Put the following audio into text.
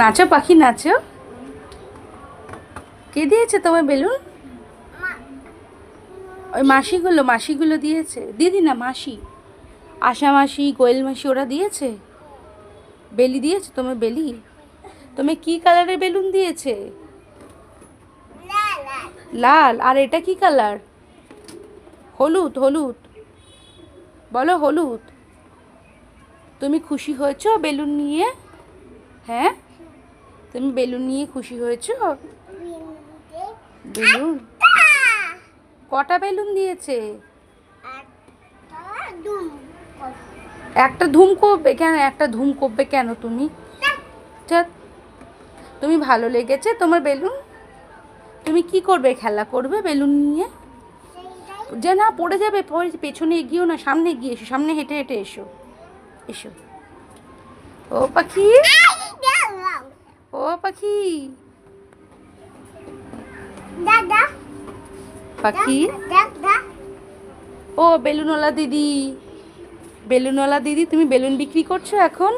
নাচো পাখি নাচো। কে দিয়েছে তোমার বেলুন? ওই মাসিগুলো দিয়েছে। দিদি না মাসি, আশা মাসি, কোয়েল মাসি ওরা দিয়েছে। বেলি দিয়েছে তোমার বেলি? তুমি কি কালারের বেলুন দিয়েছে? লাল। আর এটা কি কালার? হলুদ। হলুদ বলো, হলুদ। তুমি খুশি হয়েছো বেলুন নিয়ে? হ্যাঁ, তুমি বেলুন নিয়ে খুশি হয়েছো? বেলুন কটা বেলুন দিয়েছে? একটা ধুম করবে কেন? একটা ধুম করবে কেন তুমি? ধ্যাৎ, তুমি ভালো লেগেছে তোমার বেলুন? তুমি কি করবে? খেলা করবে বেলুন নিয়ে? যে না পড়ে যাবে, পেছনে এগিয়েও না, সামনে এগিয়ে এসো, সামনে হেঁটে হেঁটে এসো। এসো। ও পাখি, ও পাখি, পাখি। ও বেলুনওয়ালা দিদি, বেলুনওয়ালা দিদি, তুমি বেলুন বিক্রি করছো এখন?